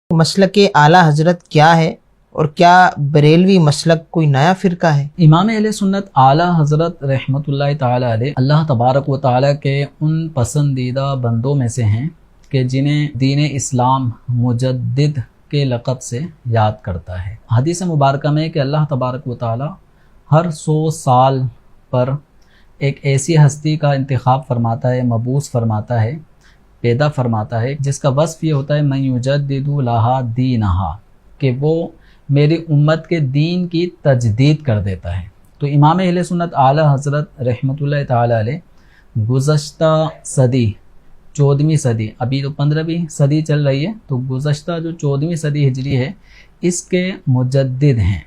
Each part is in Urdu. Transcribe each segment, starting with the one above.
مسلک اعلیٰ حضرت کیا ہے اور کیا بریلوی مسلک کوئی نیا فرقہ ہے؟ امام اہل سنت اعلیٰ حضرت رحمۃ اللہ تعالی علیہ اللہ تبارک و تعالی کے ان پسندیدہ بندوں میں سے ہیں کہ جنہیں دین اسلام مجدد کے لقب سے یاد کرتا ہے۔ حدیث مبارکہ میں کہ اللہ تبارک و تعالی ہر 100 سال پر ایک ایسی ہستی کا انتخاب فرماتا ہے، مبعوث فرماتا ہے، پیدا فرماتا ہے، جس کا وصف یہ ہوتا ہے من یجدد لہا دینہا، کہ وہ میری امت کے دین کی تجدید کر دیتا ہے۔ تو امام اہل سنت اعلیٰ حضرت رحمۃ اللہ تعالی علیہ گزشتہ صدی 14ویں صدی، ابھی تو 15ویں صدی چل رہی ہے، تو گزشتہ جو 14ویں صدی ہجری ہے اس کے مجدد ہیں۔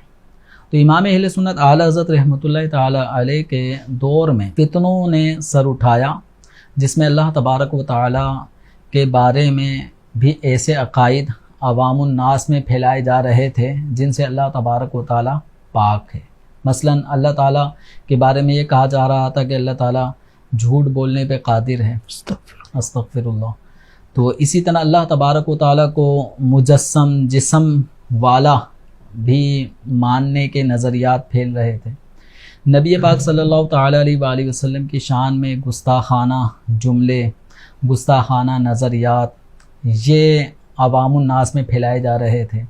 تو امام اہل سنت اعلیٰ حضرت رحمۃ اللہ تعالی علیہ کے دور میں فتنوں نے سر اٹھایا، جس میں اللہ تبارک و تعالی کے بارے میں بھی ایسے عقائد عوام الناس میں پھیلائے جا رہے تھے جن سے اللہ تبارک و تعالی پاک ہے۔ مثلا اللہ تعالیٰ کے بارے میں یہ کہا جا رہا تھا کہ اللہ تعالیٰ جھوٹ بولنے پہ قادر ہے، استغفر اللہ۔ تو اسی طرح اللہ تبارک و تعالیٰ کو مجسم، جسم والا بھی ماننے کے نظریات پھیل رہے تھے۔ نبی پاک صلی اللہ تعالیٰ علیہ وآلہ وسلم کی شان میں گستاخانہ جملے، گستاخانہ نظریات یہ عوام الناس میں پھیلائے جا رہے تھے۔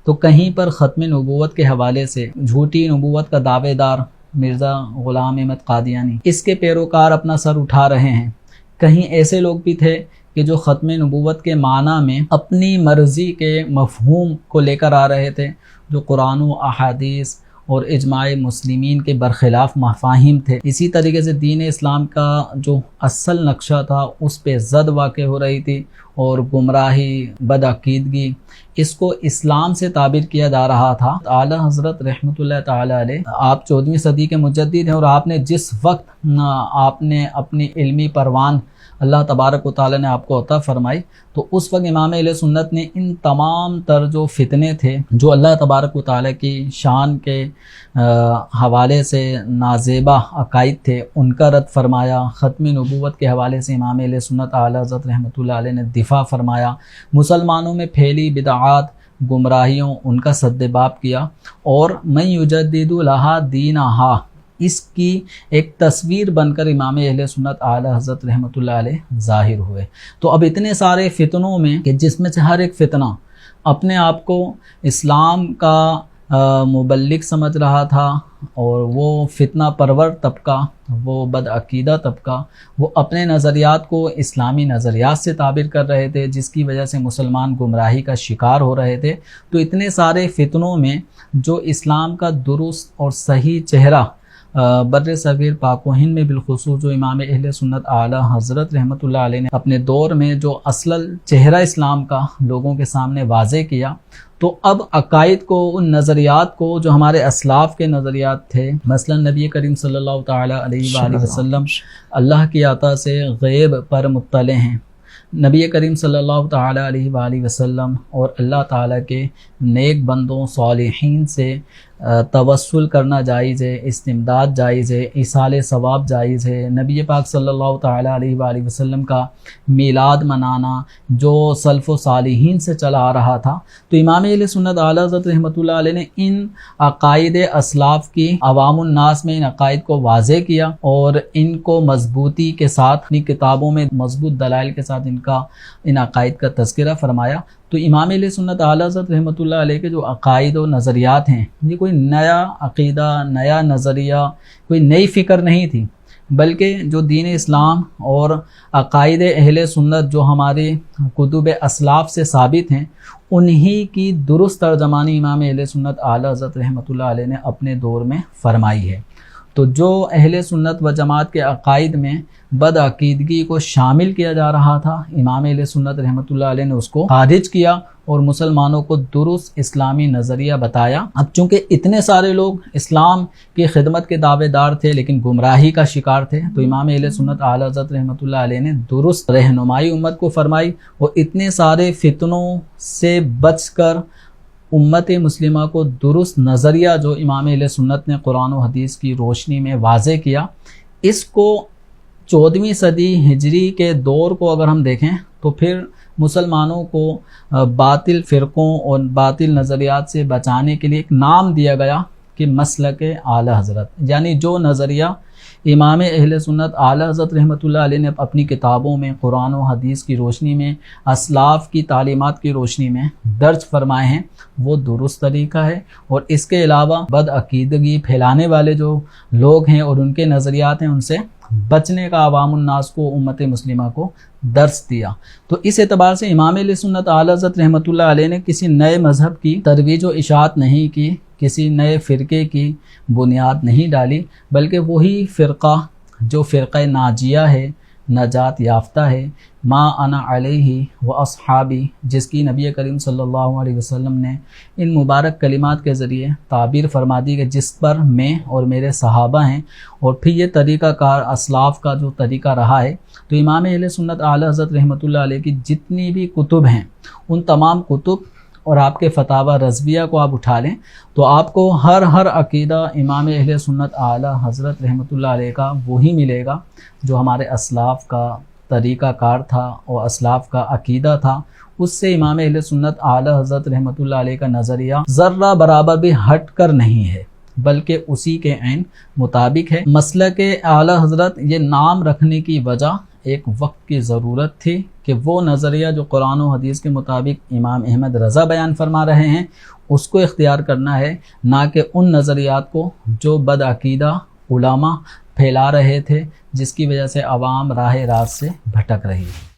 تو کہیں پر ختم نبوت کے حوالے سے جھوٹی نبوت کا دعوے دار مرزا غلام احمد قادیانی، اس کے پیروکار اپنا سر اٹھا رہے ہیں۔ کہیں ایسے لوگ بھی تھے کہ جو ختم نبوت کے معنی میں اپنی مرضی کے مفہوم کو لے کر آ رہے تھے، جو قرآن و احادیث اور اجماع مسلمین کے برخلاف مفاہیم تھے۔ اسی طریقے سے دین اسلام کا جو اصل نقشہ تھا اس پہ زد واقع ہو رہی تھی، اور گمراہی، بدعقیدگی، اس کو اسلام سے تعبیر کیا جا رہا تھا۔ اعلیٰ حضرت رحمۃ اللہ تعالی علیہ آپ 14ویں صدی کے مجدد ہیں، اور آپ نے جس وقت آپ نے اپنی علمی پروان اللہ تبارک و تعالی نے آپ کو عطا فرمائی، تو اس وقت امام اہل سنت نے ان تمام تر جو فتنے تھے جو اللہ تبارک و تعالی کی شان کے حوالے سے نازیبہ عقائد تھے ان کا رد فرمایا۔ ختم نبوت کے حوالے سے امام اہل سنت اعلیٰ حضرت رحمۃ اللہ علیہ نے دفاع فرمایا۔ مسلمانوں میں پھیلی بدعات، گمراہیوں، ان کا سدباب کیا، اور من یجدد لہا دینہا اس کی ایک تصویر بن کر امام اہل سنت اعلیٰ حضرت رحمۃ اللہ علیہ ظاہر ہوئے۔ تو اب اتنے سارے فتنوں میں کہ جس میں سے ہر ایک فتنہ اپنے آپ کو اسلام کا مبلغ سمجھ رہا تھا، اور وہ فتنہ پرور طبقہ، وہ بدعقیدہ طبقہ، وہ اپنے نظریات کو اسلامی نظریات سے تعبیر کر رہے تھے، جس کی وجہ سے مسلمان گمراہی کا شکار ہو رہے تھے۔ تو اتنے سارے فتنوں میں جو اسلام کا درست اور صحیح چہرہ بر صغیر پاک و ہند میں بالخصوص جو امام اہل سنت اعلیٰ حضرت رحمۃ اللہ علیہ نے اپنے دور میں جو اصل چہرہ اسلام کا لوگوں کے سامنے واضح کیا، تو اب عقائد کو، ان نظریات کو جو ہمارے اسلاف کے نظریات تھے، مثلا نبی کریم صلی اللہ تعالیٰ علیہ وآلہ وسلم اللہ کی عطا سے غیب پر مطلع ہیں، نبی کریم صلی اللہ تعالیٰ علیہ وآلہ وسلم اور اللہ تعالیٰ کے نیک بندوں صالحین سے توسل کرنا جائز ہے، استمداد جائز ہے، ایصال ثواب جائز ہے، نبی پاک صلی اللہ تعالیٰ علیہ وآلہ وسلم کا میلاد منانا جو سلف و صالحین سے چلا آ رہا تھا۔ تو امام اہل سنت اعلیٰ حضرت رحمۃ اللہ علیہ نے ان عقائد اسلاف کی عوام الناس میں ان عقائد کو واضح کیا، اور ان کو مضبوطی کے ساتھ اپنی کتابوں میں مضبوط دلائل کے ساتھ ان عقائد کا تذکرہ فرمایا۔ تو امام اہل سنت اعلیٰ حضرت رحمۃ اللہ علیہ کے جو عقائد و نظریات ہیں، یہ کوئی نیا عقیدہ، نیا نظریہ، کوئی نئی فکر نہیں تھی، بلکہ جو دین اسلام اور عقائد اہل سنت جو ہمارے کتب اسلاف سے ثابت ہیں، انہی کی درست ترجمانی امام اہل سنت اعلیٰ حضرت رحمۃ اللہ علیہ نے اپنے دور میں فرمائی ہے۔ تو جو اہل سنت و جماعت کے عقائد میں بدعقیدگی کو شامل کیا جا رہا تھا، امام اہل سنت رحمۃ اللہ علیہ نے اس کو خارج کیا اور مسلمانوں کو درست اسلامی نظریہ بتایا۔ اب چونکہ اتنے سارے لوگ اسلام کی خدمت کے دعوے دار تھے لیکن گمراہی کا شکار تھے، تو امام اہل سنت اعلیٰ حضرت رحمۃ اللہ علیہ نے درست رہنمائی امت کو فرمائی، اور اتنے سارے فتنوں سے بچ کر امت مسلمہ کو درست نظریہ جو امام اہل سنت نے قرآن و حدیث کی روشنی میں واضح کیا، اس کو 14ویں صدی ہجری کے دور کو اگر ہم دیکھیں تو پھر مسلمانوں کو باطل فرقوں اور باطل نظریات سے بچانے کے لیے ایک نام دیا گیا کہ مسلک اعلی حضرت، یعنی جو نظریہ امام اہل سنت اعلی حضرت رحمۃ اللہ علیہ نے اپنی کتابوں میں قرآن و حدیث کی روشنی میں، اسلاف کی تعلیمات کی روشنی میں درج فرمائے ہیں، وہ درست طریقہ ہے۔ اور اس کے علاوہ بد عقیدگی پھیلانے والے جو لوگ ہیں اور ان کے نظریات ہیں، ان سے بچنے کا عوام الناس کو، امت مسلمہ کو درس دیا۔ تو اس اعتبار سے امام اہل سنت اعلی حضرت رحمۃ اللہ علیہ نے کسی نئے مذہب کی ترویج و اشاعت نہیں کی، کسی نئے فرقے کی بنیاد نہیں ڈالی، بلکہ وہی فرقہ جو فرقہ ناجیہ ہے، نجات یافتہ ہے، ما انا علیہ و اصحابی، جس کی نبی کریم صلی اللہ علیہ وسلم نے ان مبارک کلمات کے ذریعے تعبیر فرما دی کہ جس پر میں اور میرے صحابہ ہیں، اور پھر یہ طریقہ کار اسلاف کا جو طریقہ رہا ہے۔ تو امام اہل سنت اعلی حضرت رحمۃ اللہ علیہ کی جتنی بھی کتب ہیں، ان تمام کتب اور آپ کے فتاوی رضویہ کو آپ اٹھا لیں تو آپ کو ہر عقیدہ امام اہل سنت اعلی حضرت رحمۃ اللہ علیہ کا وہی ملے گا جو ہمارے اسلاف کا طریقہ کار تھا اور اسلاف کا عقیدہ تھا۔ اس سے امام اہل سنت اعلی حضرت رحمۃ اللہ علیہ کا نظریہ ذرہ برابر بھی ہٹ کر نہیں ہے، بلکہ اسی کے عین مطابق ہے۔ مسلک اعلی حضرت یہ نام رکھنے کی وجہ ایک وقت کی ضرورت تھی کہ وہ نظریہ جو قرآن و حدیث کے مطابق امام احمد رضا بیان فرما رہے ہیں اس کو اختیار کرنا ہے، نہ کہ ان نظریات کو جو بد عقیدہ علماء پھیلا رہے تھے، جس کی وجہ سے عوام راہ راست سے بھٹک رہی ہے۔